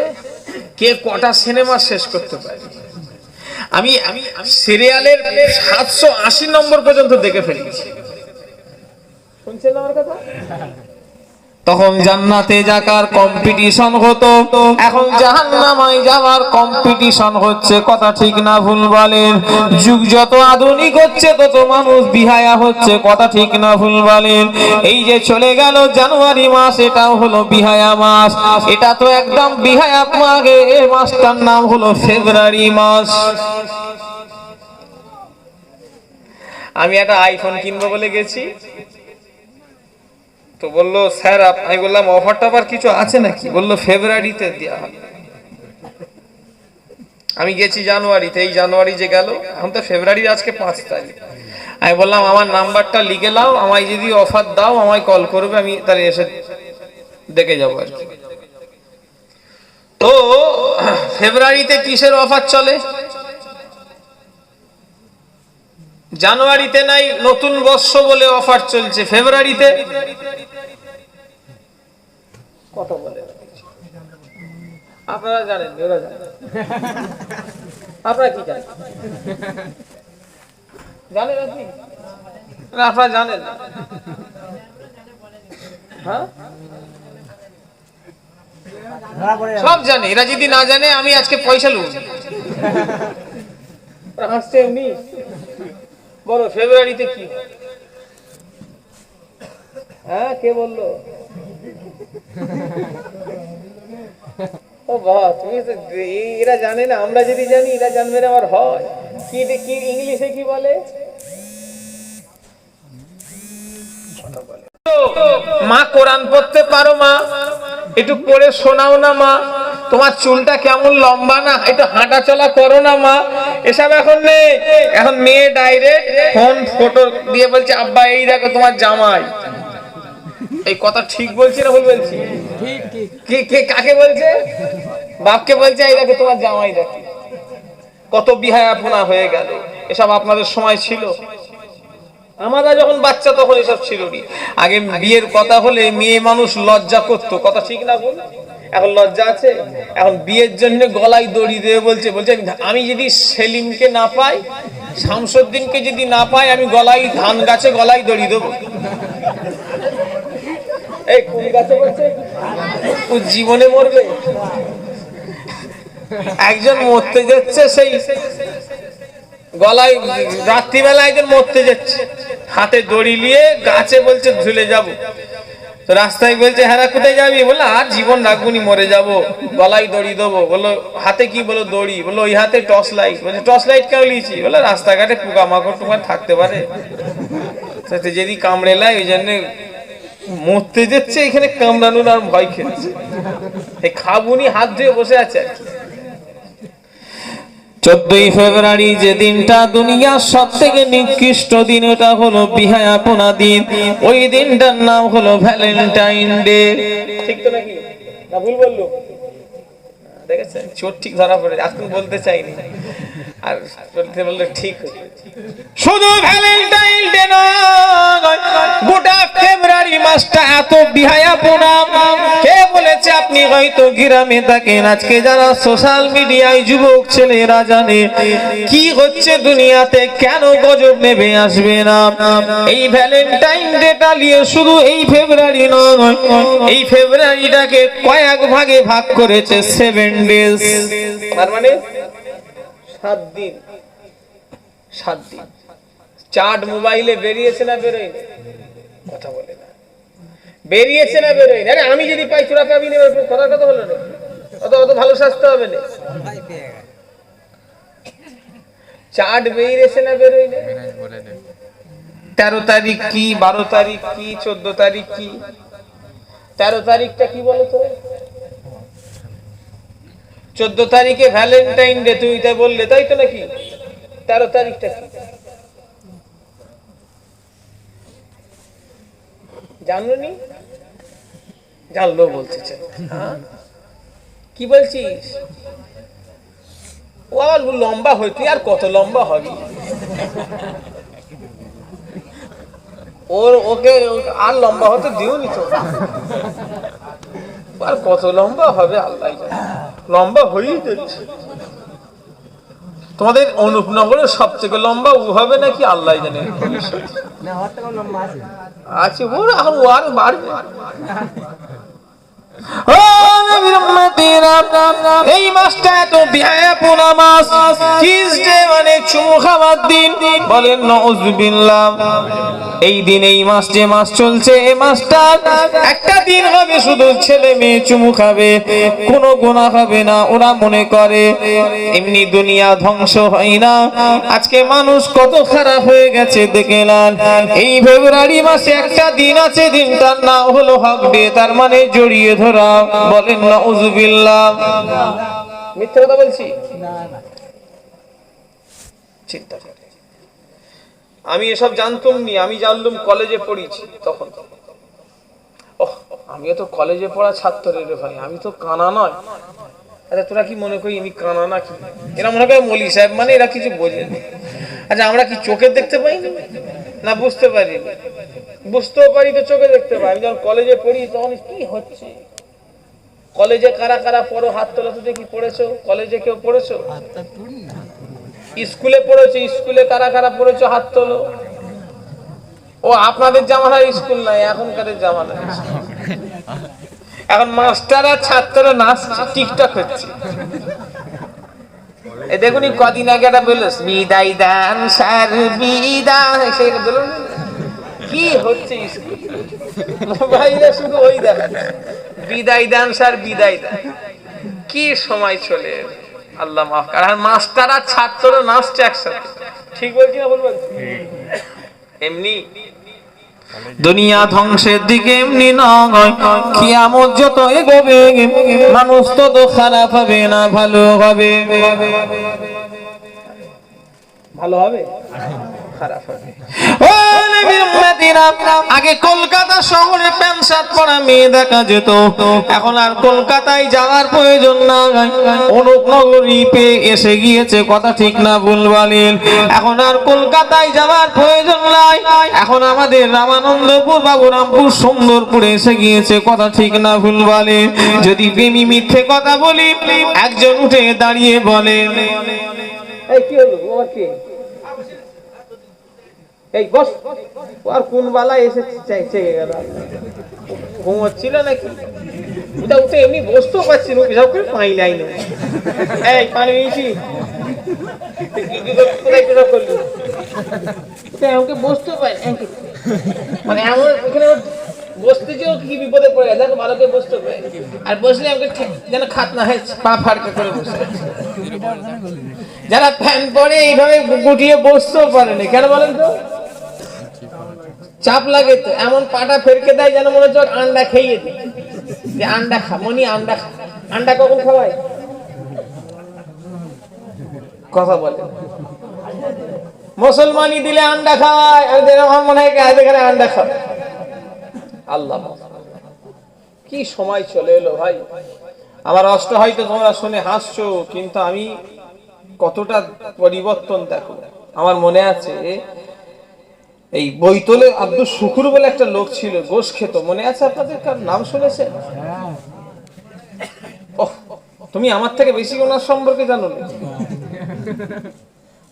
কে কটা সিনেমা শেষ করতে পারে? আমি সিরিয়ালের 780 নম্বর পর্যন্ত দেখে ফেলেছি। শুনছেন আমার কথা? তখন জান্নাতে যাকার কম্পিটিশন হতো, এখন জাহান্নামায় যাওয়ার কম্পিটিশন হচ্ছে। কথা ঠিক না ভুল বলেন? যুগ যত আধুনিক হচ্ছে তত মানুষ বিহায়া হচ্ছে। কথা ঠিক না ভুল বলেন? এই যে চলে গেল জানুয়ারি মাস, এটাও হলো বিহায়া মাস। এটা তো একদম বিহায়া মাস। এই মাসটার নাম হলো ফেব্রুয়ারি মাস। আমি একটা আইফোন কিনবো বলে গেছি, তো বললো স্যার, আমি বললাম অফার টফার কিছু আছে নাকি? বললো ফেব্রুয়ারিতে দেওয়া হবে। আমি গেছি জানুয়ারিতে, এই জানুয়ারি যে গেল, এখন তো ফেব্রুয়ারির আজকে 5 তারিখ। আমি বললাম আমার নাম্বারটা লিখে নাও, আমায় যদি অফার দাও আমায় কল করবে, আমি তাহলে এসে দেখে যাবো আর কি। তো ফেব্রুয়ারিতে কিসের অফার চলে? জানুয়ারিতে নাই, নতুন বর্ষ বলে অফার চলছে। ফেব্রুয়ারিতে কথা বলে আপনারা জানেন, ওরা জানেন, আপনারা কি জানেন? জানেন আপনি? আপনারা জানেন? হ্যাঁ, সব জানে। এরা যদি না জানে, আমি আজকে পয়সা লুব। হাসছে এমনি। বলো ফেব্রুয়ারিতে কি? হ্যাঁ, কে বললো? ও বাবা, তুমি তো, এরা জানে না, আমরা যদি জানি এরা জানবে না। আমার হয় কি, কি ইংলিশে কি বলে? মা কোরআন পড়তে পারো? মা একটু পড়ে শোনাও না। মা তোমার চুলটা কেমন লম্বা না, একটু হাঁটা চলা করো না। মা এসব এখন নেই। এখন মেয়ে ডাইরেক্ট ফোন ফটো দিয়ে বলছে আব্বা এই দেখো তোমার জামাই। এই কথা ঠিক বলছি না ভুল বলছি? কে কাকে বলছে? বাপকে বলছে এই দেখো তোমার জামাই। দেখো কত বিহায়াপনা হয়ে গেল। এসব আপনাদের সময় ছিল? আমরা যখন বাচ্চা তখন এসব ছিল না। আগে বিয়ের কথা হলে মেয়ে মানুষ লজ্জা করতো। কথা ঠিক না বল? এখন লজ্জা আছে? এখন বিয়ের জন্য গলায় দড়ি দিয়ে বলছে আমি যদি সেলিমকে না পাই, শামসুদ্দিনকে যদি না পাই, আমি গলায় ধান গাছে গলায় দড়ি দেবো। এই কোন গাছে বলছে? ও জীবনে মরবে। একজন মরতে যাচ্ছে, সেই গলায় রাত্রিবেলা একজন মরতে যাচ্ছে, হাতে দড়ি নিয়ে গাছে বলছে ঝুলে যাব। তো রাস্তায় বলছে হ্যাঁ কোথায় যাবি? বললো আর জীবন রাখবনি, মরে যাব, গলায় দড়ি দেবো। বললো হাতে কি? বলো দড়ি। বললো ওই হাতে টর্চ লাইট। বলছে টর্চ লাইট কেন নিয়েছি? বললো রাস্তাঘাটে পোকামাকড় তোমার থাকতে পারে, যদি কামড়ে লাই, ওই জন্য মরতে যাচ্ছে, এখানে কামড়ানোর আর ভয় খেলছে, খাবুনি হাত ধুয়ে বসে আছে আর কি। 14ই ফেব্রুয়ারি যে দিনটা দুনিয়ার সব থেকে নিকৃষ্ট দিন, ওটা হলো বিহায়াপনা দিন। ওই দিনটার নাম হলো ভ্যালেন্টাইন ডে। ঠিক তো নাকি, না ভুল বললো? দেখেছেন চোট ঠিক ধরা পড়ে, এখন বলতে চাইনি আর বলতে বললে ঠিক হতো। শুধু ভ্যালেন্টাইন ডে নয়, গোটা ফেব্রুয়ারি মাসটা এত বিহায়াপনা। কে বলেছে? আপনি হয়তো গ্রামে থাকেন, আজকে যারা সোশ্যাল মিডিয়ায় যুবক ছেলেরা জানে কি হচ্ছে দুনিয়াতে, কেন গজব নেমে আসবে না। এই ভ্যালেন্টাইন ডেটা নিয়ে শুধু এই ফেব্রুয়ারি নয়, এই ফেব্রুয়ারিটাকে কয়েক ভাগে ভাগ করেছে 7 ডেজ, তার মানে 7 দিন। 7 দিন চার্ট মোবাইলে বেরিয়েছে না বেরোয়নি? কথা বলে না, বেরিয়েছে না বেরোয়নি? আরে আমি যদি পাই চোরা পাবি না, কথা কথা বলো না, অত ভালো স্বাস্থ্য হবে না। চার্ট বেরিয়েছে না বেরোয়নি? 13 তারিখ কি, 12 তারিখ কি, 14 তারিখ কি? 13 তারিখটা কি বলো তো? 14 তারিখে ভ্যালেন্টাইন ডে, তুমি তাই বললে, তাই তো নাকি? 13 তারিখটা কি জানোনি? জানলো বলতে চাই, কি বলছিস? ও আবার লম্বা হই, তুই আর কত লম্বা হবি? ওকে আর লম্বা হতে দিওনি তো, আর কত লম্বা হবে আল্লাহ জানে, লম্বা হয়েই যাচ্ছে। তোমাদের অনুপনগরের সব থেকে লম্বা ও হবে নাকি আল্লাহ জানে, আছে ওর এখন ও আর বাড়বে। এই মাসটা এত বিহায়াপনা মাস, টিউসডে মানে চুমু খাওয়ার দিন, বলেন নাউযুবিল্লাহ। এই দিন, এই মাস যে মাস চলছে, এই মাসটা একটা দিন হবে শুধু ছেলে মেয়ে চুমু খাবে, কোনো গুনাহ হবে না। ওরা মনে করে এমনি দুনিয়া ধ্বংস হয় না। আজকে মানুষ কত খারাপ হয়ে গেছে দেখেন। এই ফেব্রুয়ারি মাসে একটা দিন আছে, দিনটার নাম হলো হক ডে, তার মানে জড়িয়ে ধরা। বলেন নাউযুবিল্লাহ। মিথ্যা কথা বলছি? চিন্তা করে আমি এসব জানতাম নি, আমি জানলাম কলেজে পড়িছি তখন। আমিও তো কলেজে পড়া ছাত্র রে ভাই, আমি তো কানা নয়। আচ্ছা তোরা কি মনে করি আমি কানা নাকি? এরা মনে করে মৌলী সাহেব মানে এরা কিছু বোঝে। আচ্ছা আমরা কি চোখে দেখতে পাই না? বুঝতে পারি, বুঝতেও পারি তো চোখে দেখতে পাই। আমি যখন কলেজে পড়ি তখন কি হচ্ছে, কলেজে কারা কারা পড়ো হাত তোলা তো দেখি। পড়েছো কলেজে? কেউ পড়েছো? স্কুলে পড়েছো? স্কুলে কারা কারা পড়েছো হাত তোলো। ও আপনাদের জামানার স্কুল নাই, এখনকার জামানা। এখন মাস্টার আর ছাত্ররা নাচছে, টিকটক হচ্ছে। এই দেখুন কদিন আগে একটা বললো বিদায় দান স্যার বিদায়, সেই বলুন কি হচ্ছে স্কুল, মোবাইলে শুধু ওই দেখাচ্ছে বিদায় দান স্যার বিদায় দান। কি সময় চলে আল্লাহ মাফ করে। আর মাস্টার আর ছাত্ররা নাচছে একসাথে। ঠিক বলছি না ভুল বলছি? এমনি দুনিয়া ধ্বংসের দিকে এমনি নয়, কিয়ামত যত এগোবে মানুষ তত খারাপ হবে না ভালো হবে। ভালো হবে খারাপ হবে। আগে কলকাতা শহরে প্যান্ট শার্ট পরা মেয়ে দেখা যেত, এখন আর কলকাতায় যাওয়ার প্রয়োজন নাই। অনুপনগরী পেয়ে এসে গিয়েছে, কথা ঠিক না ভুল বলেন? এখন আর কলকাতায় যাওয়ার প্রয়োজন নাই, এখন আমাদের রামানন্দপুর বাবুরামপুর সুন্দরপুরে এসে গিয়েছে, কথা ঠিক না ভুল বলেন? যদি প্রেমী মিথ্যে কথা বলি, একজন উঠে দাঁড়িয়ে বলে এই কি হলো তোমার কি? এই বস, আর কোন বালা এসে চাইছে গেল, ঘুমোচ্ছিল নাকি? ওটা উঠে এমনি বসতেও পারছি না, পেশাব করে পাই নাই না। এই পানি নিয়েছি, কোথায় পেশাব করলি? আমাকে বসতেও পাই মানে এমন ওখানে বসতে যেও কি বিপদে পড়ে গেছে, ভালো করে বসতে পারে। আর বসলে আমাকে যেন খাত না হয়, পা ফাড়কে করে বসে। যারা ফ্যান পরে এইভাবে গুটিয়ে বসতেও পারে না, কেন বলেন তো? চাপ লাগে তো, এমন পাটা ফেরকে দেয় যেন মনে হচ্ছে আন্ডা খেয়ে দিই, যে আন্ডা খা মনি, আন্ডা খা। আন্ডা কখন খাওয়াই? কথা বলে মুসলমানি দিলে আন্ডা খাওয়ায়, আমার মনে হয় এখানে আন্ডা খাওয়ায়। আল্লাহ, কি সময় চলে এলো ভাই। আমার অষ্ট হয়তো তোমরা শুনে হাসছো, কিন্তু আমি কতটা পরিবর্তন দেখো। আমার মনে আছে এই বৈতলে আব্দুল শুকুর বলে একটা লোক ছিল, গোশ খেত, মনে আছে আপনাদের? কার নাম শুনেছেন? তুমি আমার থেকে বেশি ওনার সম্পর্কে জানো না।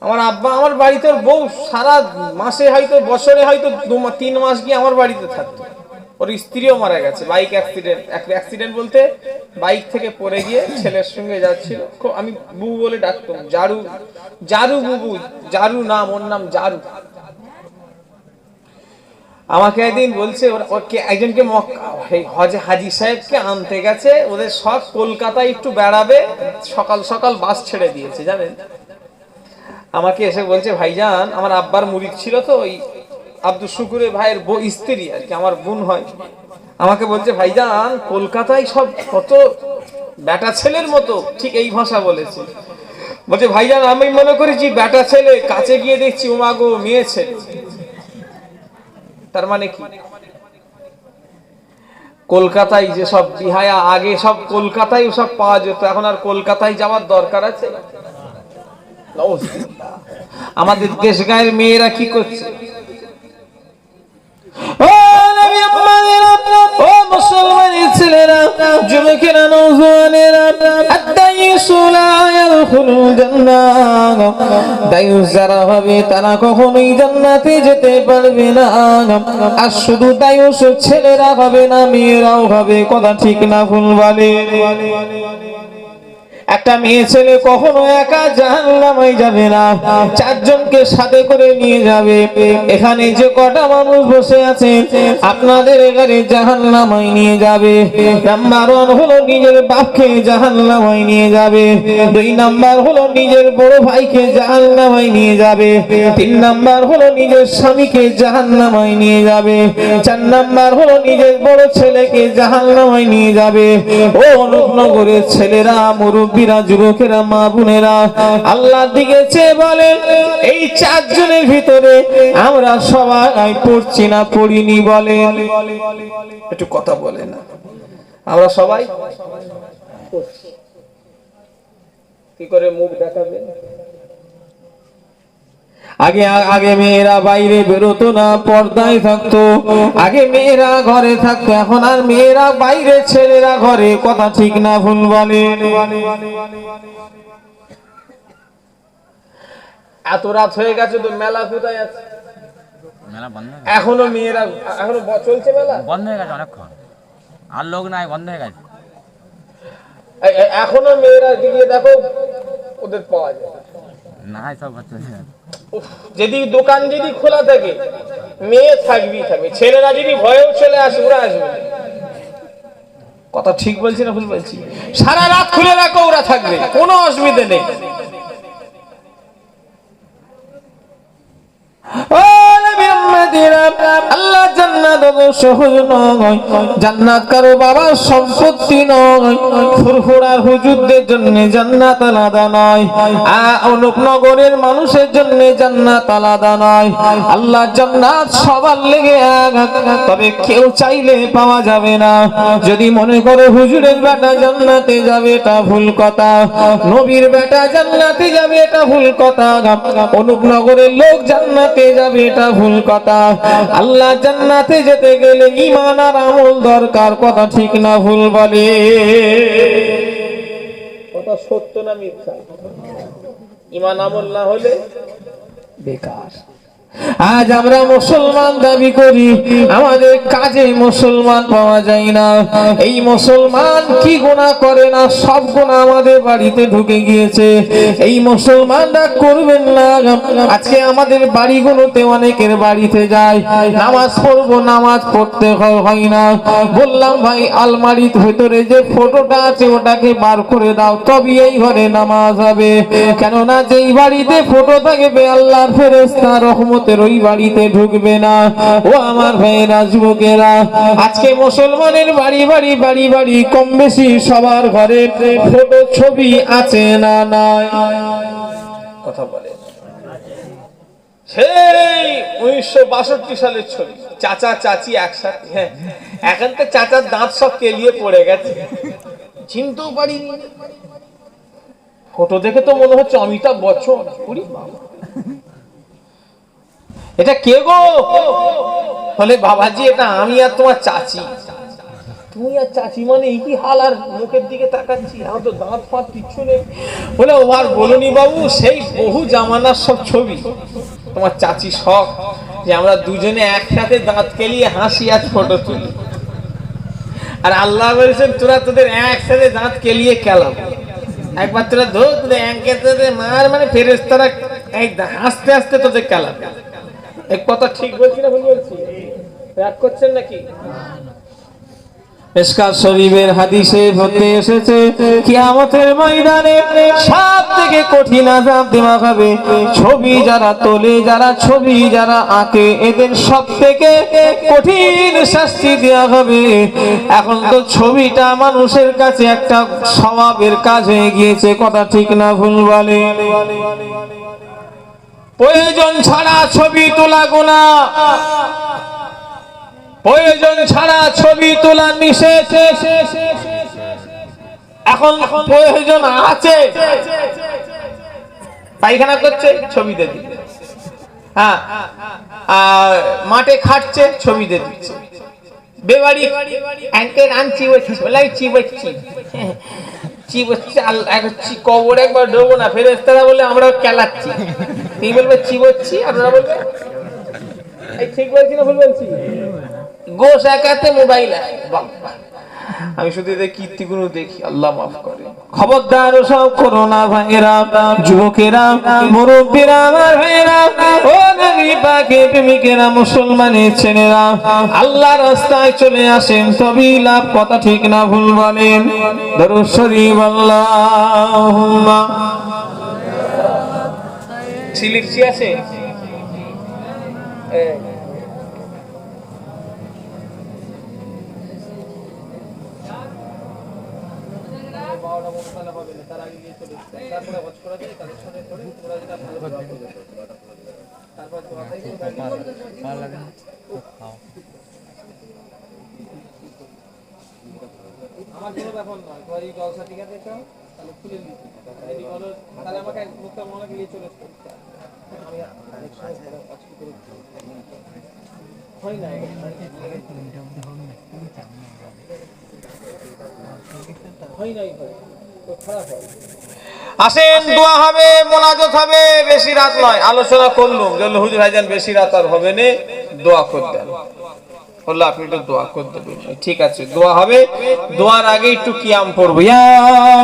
আমার আব্বা, আমার বাড়িতে বউ সারা মাসে হয়তো বছরে হয়তো 3 মাস গিয়ে আমার বাড়িতে থাকতো। ওর স্ত্রীও মারা গেছে বাইক অ্যাক্সিডেন্ট বলতে বাইক থেকে পড়ে গিয়ে ছেলের সঙ্গে যাচ্ছিল। আমি বুবু বলে ডাকতাম, জারু বুবু, জারু নাম, ওর নাম জারু। আমাকে একদিন বলছে একজনকে হাজি সাহেবকে আনতে গেছে, ওদের সব কলকাতায় একটু বেড়াবে, সকাল সকাল বাস ছেড়ে দিয়েছে জানেন। আমাকে এসে বলছে, ভাইজান, আমার আব্বার মুরিদ ছিল তো, ওই আব্দুল শুকুরের ভাইয়ের স্ত্রী আর কি, আমার বোন হয়। আমাকে বলছে, ভাইজান, কলকাতায় সব কত বেটা ছেলের মতো, ঠিক এই ভাষা বলেছে। বলছে, ভাইজান, আমি মনে করেছি বেটা ছেলে, কাছে গিয়ে দেখছি ওমাগো মেয়ে ছেলে। তার মানে কি? কলকাতায় যে সব বিহায়া, আগে সব কলকাতায় সব পাওয়া যেত, এখন আর কলকাতায় যাওয়ার দরকার আছে? আমাদের দেশ গায়ের মেয়েরা কি করছে? ও মুসলমানের ছেলেরা, যুবকেরা, নওজোয়ানেরা, আদ-দায়ুসুলা ইয়াদখুলুল জান্নাহ, দায়ুস যারা হবে তারা কখনোই জান্নাতে যেতে পারবে না। আর শুধু দায়ুস ছেলেরা হবে না, মেয়েরাও হবে। কথা ঠিক না ভুল বলে? একটা মেয়ে ছেলে কখনো একা জাহান্নামে যাবে না, 4 জনকে সাথে করে নিয়ে যাবে। এখানে যে কটা মানুষ বসে আছে, আপনাদের এখানে জাহান্নামে নিয়ে যাবে। নাম্বার 1 হলো নিজের বাপকে জাহান্নামে নিয়ে যাবে, 2 নাম্বার হলো নিজের বড় ভাইকে জাহান্নামে নিয়ে যাবে, 3 নাম্বার হলো নিজের স্বামীকে জাহান্নামে নিয়ে যাবে, 4 নাম্বার হলো নিজের বড় ছেলেকে জাহান্নামে নিয়ে যাবে। ও রূপনগরের ছেলেরা, মুরব্বীরা, যুবকেরা, মা বোনেরা, আল্লাহর দিকে চেয়ে বলেন, এই 4 জনের ভিতরে আমরা সবাই পড়ছি না পড়িনি? বলে একটু কথা বলে না, আমরা সবাই কি করে মুখ দেখাবেন? আগে মেয়েরা বাইরে বেরোতো না, পর্দায় থাকতো। আগে মেয়েরা ঘরে থাকতো, এখন আর মেয়েরা বাইরে, ছেলেরা ঘরে। কথা ঠিক না ভুল বলে? এত রাত হয়ে গেছে তো মেলা কোথায় আছে? মেলা বন্ধ, এখনো মেয়েরা, এখনো চলছে মেলা? বন্ধ হয়ে গেছে অনেকক্ষণ, আর লোক নাই, বন্ধ হয়ে গেছে। এখনো মেয়েরা দিকে দেখো, ওদের পাওয়া যায় না। সব যদি দোকান যদি খোলা থাকে, মেয়ে থাকবেই থাকবে, ছেলেরা যদি ভয়েও চলে আসে, ওরা আসবে। কথা ঠিক বলছি না ভুল বলছি? সারা রাত খুলে রাখো, ওরা থাকবে, কোনো অসুবিধা নেই। আল্লাহ জান্নাত সহজ নয়, জান্নাত কারো বাবার সম্পত্তি নয়, ফুরফুরার হুজুরদের জন্য জান্নাত আলাদা নয়, অনুপনগরের মানুষের জন্য জান্নাত আলাদা নয়। আল্লাহ জান্নাত সবার লেগে এক, তবে কেউ চাইলে পাওয়া যাবে না। যদি মনে করে হুজুরের বেটা জান্নাতে যাবে, এটা ভুল কথা। নবীর বেটা জান্নাতে যাবে, এটা ভুল কথা। অনুপনগরের লোক জান্নাতে যাবে, এটা ভুল কথা। আল্লাহ জান্নাতে যেতে গেলে ঈমান আর আমল দরকার। কথা ঠিক না ভুল বলে? কথা সত্য না মিথ্যা? ঈমান আমল না হলে বেকার। আজ আমরা মুসলমান দাবি করি, আমাদের কাজে মুসলমান পাওয়া যায় না। এই মুসলমান কি গুনাহ করে না, সব গুনাহ আমাদের বাড়িতে ঢুকে গিয়েছে। এই মুসলমানরা করবেন না। আজকে আমাদের বাড়িগুলোতে অনেকের বাড়িতে যায়, নামাজ পড়বো, নামাজ পড়তে হয় না। বললাম, ভাই, আলমারির ভেতরে যে ফটোটা আছে ওটাকে বার করে দাও, তবে এই ঘরে নামাজ হবে। কেননা যেই বাড়িতে ফটো থাকবে, আল্লাহর ফেরেশতা রহমত কিয়ামতের ওই বাড়িতে ঢুকবে না। ও আমার ভাইয়েরা, যুবকেরা, আজকে মুসলমানের বাড়ি বাড়ি বাড়ি বাড়ি কম বেশি সবার ঘরে ফটো ছবি আছে না নাই? কথা বলে। সেই 1962 সালের ছবি, চাচা চাচি একসাথে। হ্যাঁ, এখন তো চাচার দাঁত সব কেলিয়ে পড়ে গেছে, চিনতেও পারিনি। ফটো দেখে তো মনে হচ্ছে অমিতাভ বচ্চন। এটা কে গো? বলে বাবাজি এটা আমি আর তোমার চাচি। তুমি আর চাচি মানে এই কি হাল? আর মুখের দিকে তাকাচ্ছি, আমার তো দাঁত ফাঁত কিচ্ছু নেই। বলে ও আর বলুনি বাবু, সেই বহু জামানার সব ছবি। তোমার চাচি শখ যে আমরা দুজনে একসাথে দাঁত কেলিয়ে হাসি আর ফটো তুলি। আর আল্লাহ বলেছেন তোরা তোদের একসাথে দাঁত কেলিয়ে খেলাম। একবার তোরা ধর তোদের একসাথে মার, মানে ফেরেশতারা হাসতে হাসতে তোদের খেলাম। এক কথা ঠিক বলছি না ভুল বলছি? রাগ করছেন নাকি? মিশকাত শরীফের হাদিসে হতে এসেছে কিয়ামতের ময়দানে সবথেকে কঠিন আযাব দেওয়া হবে ছবি যারা তোলে, যারা ছবি যারা আঁকে, এদের সবথেকে কঠিন শাস্তি দেওয়া হবে। এখন তো ছবিটা মানুষের কাছে একটা স্বভাবের কাজ হয়ে গিয়েছে, কথা ঠিক না ভুল বলে? প্রয়োজন ছাড়া ছবি তোলা গুনাহ, প্রয়োজন ছাড়া ছবি তোলা নিষেধ। এখন প্রয়োজন আছে, পায়খানা করছে ছবি দিয়ে দিচ্ছে, হ্যাঁ, মাঠে খাটছে ছবি দিয়ে দিচ্ছে, বেবাড়ি অ্যাঙ্কেল আনছি কবর একবার ঢোবো না, ফেরেশতারা বলে আমরা কেলাচ্ছি, তুমি বলবে চিবচ্ছি, আপনারা বলবে। ঠিক বলছি না ভুল বলছি? গোশ একাতে মোবাইল। আমি শুধু এদের কীর্তিগুলো দেখি, আল্লাহ মাফ করে। খবরদার সব করো না ভাইয়েরা, যুবকেরা, মুরব্বীরা, আমার ভাইয়েরা, ও নবী পাকের প্রেমিকেরা, মুসলমানের ছেলেরা, আল্লাহর রাস্তায় চলে আসেন তবেই লাভ, কথা ঠিক না ভুল বলেন? দরুদ শরীফ আল্লাহুম্মা সিলিপসি আছে। আমার কোনো ব্যাপার নয়, তোমার এই জলসা ঠিক আছে, তাহলে খুলে নিতে, তাহলে আমাকে মুখটা মনে গিয়ে চলে আসতে আমি অনেক সময় হয় না। আসেন, দোয়া হবে, মোনাজাত হবে, বেশি রাত নয়, আলোচনা করলাম যে হুজুর ভাইজান বেশি রাত আর হবে না, দোয়া করবেন। বললো আপনি একটু দোয়া করে দেবেন, ঠিক আছে দোয়া হবে। দোয়ার আগে একটু কিয়াম পড়বো। ইয়া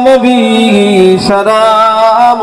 নবী সালাম